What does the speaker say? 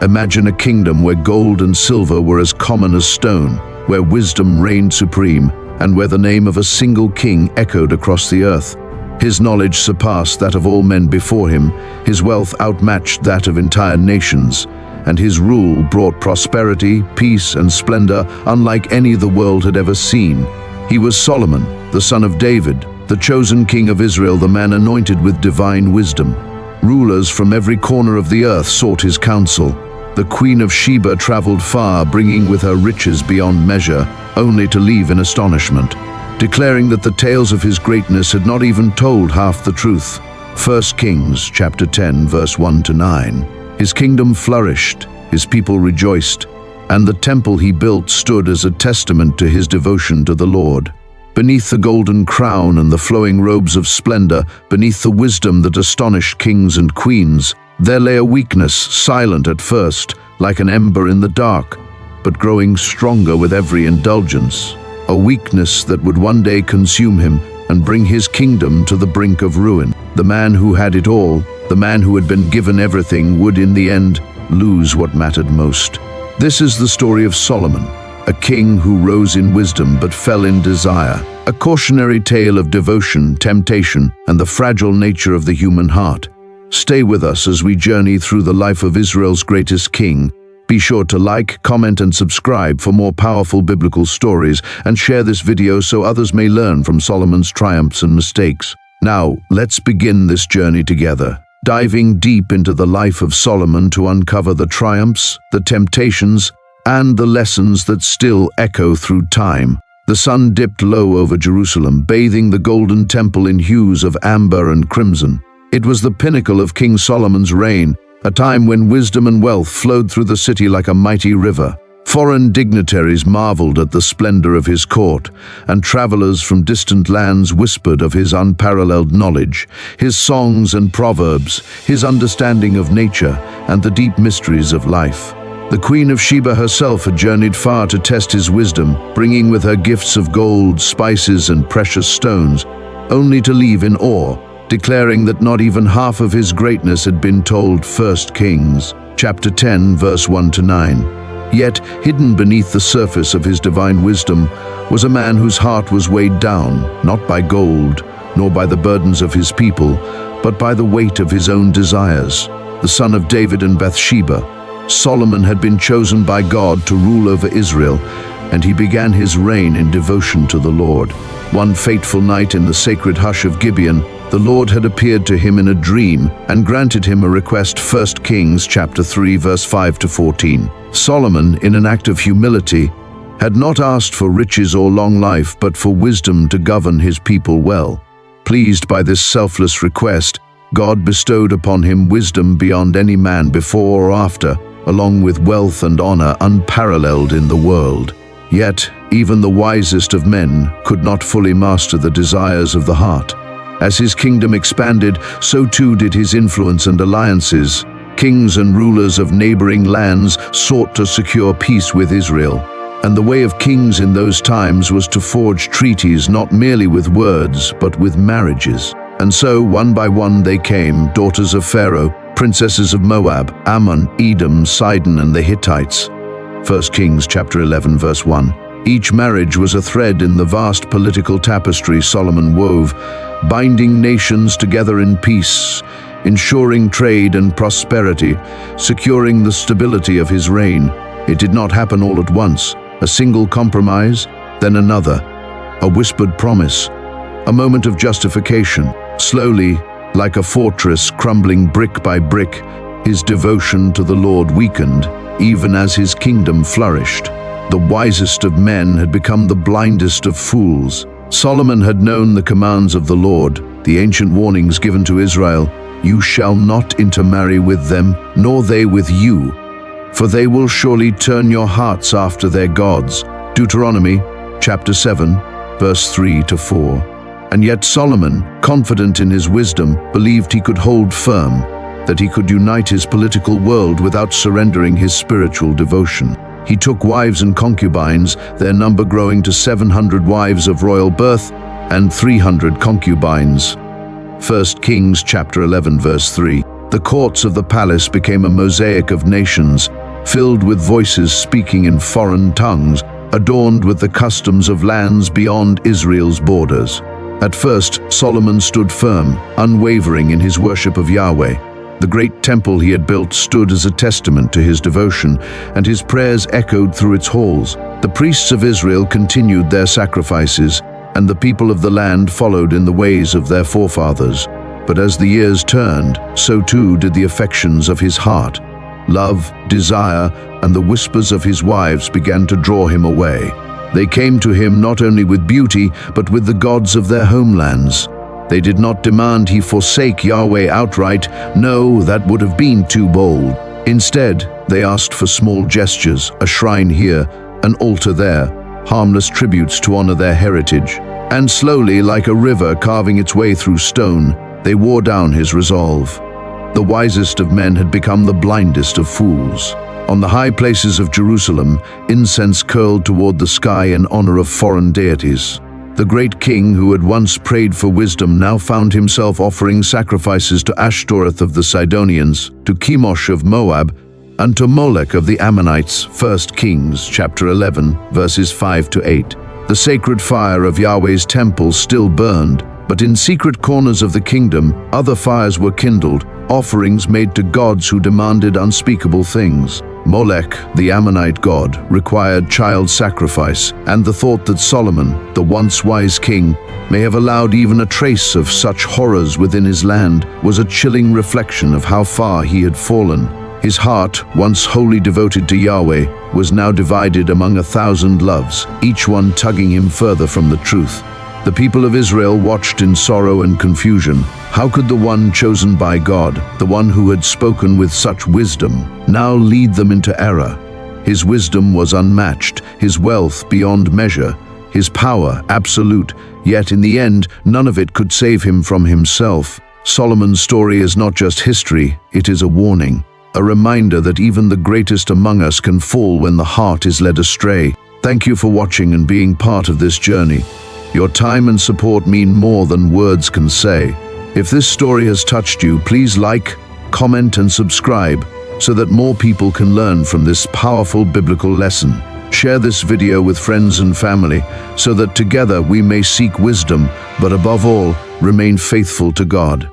Imagine a kingdom where gold and silver were as common as stone, where wisdom reigned supreme, and where the name of a single king echoed across the earth. His knowledge surpassed that of all men before him, his wealth outmatched that of entire nations, and his rule brought prosperity, peace, and splendor unlike any the world had ever seen. He was Solomon, the son of David, the chosen king of Israel, the man anointed with divine wisdom. Rulers from every corner of the earth sought his counsel. The Queen of Sheba traveled far, bringing with her riches beyond measure, only to leave in astonishment, declaring that the tales of his greatness had not even told half the truth. 1 Kings chapter 10 verse 1 to 9. His kingdom flourished, his people rejoiced, and the temple he built stood as a testament to his devotion to the Lord. Beneath the golden crown and the flowing robes of splendor, beneath the wisdom that astonished kings and queens, there lay a weakness, silent at first, like an ember in the dark, but growing stronger with every indulgence. A weakness that would one day consume him and bring his kingdom to the brink of ruin. The man who had it all, the man who had been given everything, would in the end lose what mattered most. This is the story of Solomon, a king who rose in wisdom but fell in desire, a cautionary tale of devotion, temptation, and the fragile nature of the human heart. Stay with us as we journey through the life of Israel's greatest king. Be sure to like, comment, and subscribe for more powerful biblical stories, and share this video so others may learn from Solomon's triumphs and mistakes. Now, let's begin this journey together, diving deep into the life of Solomon to uncover the triumphs, the temptations, and the lessons that still echo through time. The sun dipped low over Jerusalem, bathing the golden temple in hues of amber and crimson. It was the pinnacle of King Solomon's reign, a time when wisdom and wealth flowed through the city like a mighty river. Foreign dignitaries marveled at the splendor of his court, and travelers from distant lands whispered of his unparalleled knowledge, his songs and proverbs, his understanding of nature, and the deep mysteries of life. The Queen of Sheba herself had journeyed far to test his wisdom, bringing with her gifts of gold, spices, and precious stones, only to leave in awe, declaring that not even half of his greatness had been told. 1 Kings chapter 10 verse 1 to 9. Yet, hidden beneath the surface of his divine wisdom was a man whose heart was weighed down, not by gold, nor by the burdens of his people, but by the weight of his own desires. The son of David and Bathsheba, Solomon had been chosen by God to rule over Israel, and he began his reign in devotion to the Lord. One fateful night in the sacred hush of Gibeon, the Lord had appeared to him in a dream and granted him a request. 1 Kings chapter 3 verse 5 to 14. Solomon, in an act of humility, had not asked for riches or long life, but for wisdom to govern his people well. Pleased by this selfless request, God bestowed upon him wisdom beyond any man before or after, along with wealth and honor unparalleled in the world. Yet, even the wisest of men could not fully master the desires of the heart. As his kingdom expanded, so too did his influence and alliances. Kings and rulers of neighboring lands sought to secure peace with Israel. And the way of kings in those times was to forge treaties not merely with words, but with marriages. And so, one by one they came, daughters of Pharaoh, princesses of Moab, Ammon, Edom, Sidon, and the Hittites. 1 Kings chapter 11 verse 1. Each marriage was a thread in the vast political tapestry Solomon wove, binding nations together in peace, ensuring trade and prosperity, securing the stability of his reign. It did not happen all at once. A single compromise, then another. A whispered promise, a moment of justification. Slowly, like a fortress crumbling brick by brick, his devotion to the Lord weakened, even as his kingdom flourished. The wisest of men had become the blindest of fools. Solomon had known the commands of the Lord, the ancient warnings given to Israel: "You shall not intermarry with them, nor they with you, for they will surely turn your hearts after their gods." Deuteronomy chapter 7, verse 3 to 4. And yet Solomon, confident in his wisdom, believed he could hold firm, that he could unite his political world without surrendering his spiritual devotion. He took wives and concubines, their number growing to 700 wives of royal birth and 300 concubines. 1 Kings chapter 11 verse 3. The courts of the palace became a mosaic of nations, filled with voices speaking in foreign tongues, adorned with the customs of lands beyond Israel's borders. At first, Solomon stood firm, unwavering in his worship of Yahweh. The great temple he had built stood as a testament to his devotion, and his prayers echoed through its halls. The priests of Israel continued their sacrifices, and the people of the land followed in the ways of their forefathers. But as the years turned, so too did the affections of his heart. Love, desire, and the whispers of his wives began to draw him away. They came to him not only with beauty, but with the gods of their homelands. They did not demand he forsake Yahweh outright. No, that would have been too bold. Instead, they asked for small gestures, a shrine here, an altar there, harmless tributes to honor their heritage. And slowly, like a river carving its way through stone, they wore down his resolve. The wisest of men had become the blindest of fools. On the high places of Jerusalem, incense curled toward the sky in honor of foreign deities. The great king who had once prayed for wisdom now found himself offering sacrifices to Ashtoreth of the Sidonians, to Chemosh of Moab, and to Molech of the Ammonites. 1 Kings chapter 11, verses 5-8. The sacred fire of Yahweh's temple still burned, but in secret corners of the kingdom, other fires were kindled, offerings made to gods who demanded unspeakable things. Molech, the Ammonite god, required child sacrifice, and the thought that Solomon, the once wise king, may have allowed even a trace of such horrors within his land was a chilling reflection of how far he had fallen. His heart, once wholly devoted to Yahweh, was now divided among 1,000 loves, each one tugging him further from the truth. The people of Israel watched in sorrow and confusion. How could the one chosen by God, the one who had spoken with such wisdom, now lead them into error? His wisdom was unmatched, his wealth beyond measure, his power absolute, yet in the end, none of it could save him from himself. Solomon's story is not just history, it is a warning, a reminder that even the greatest among us can fall when the heart is led astray. Thank you for watching and being part of this journey. Your time and support mean more than words can say. If this story has touched you, please like, comment, and subscribe so that more people can learn from this powerful biblical lesson. Share this video with friends and family so that together we may seek wisdom, but above all, remain faithful to God.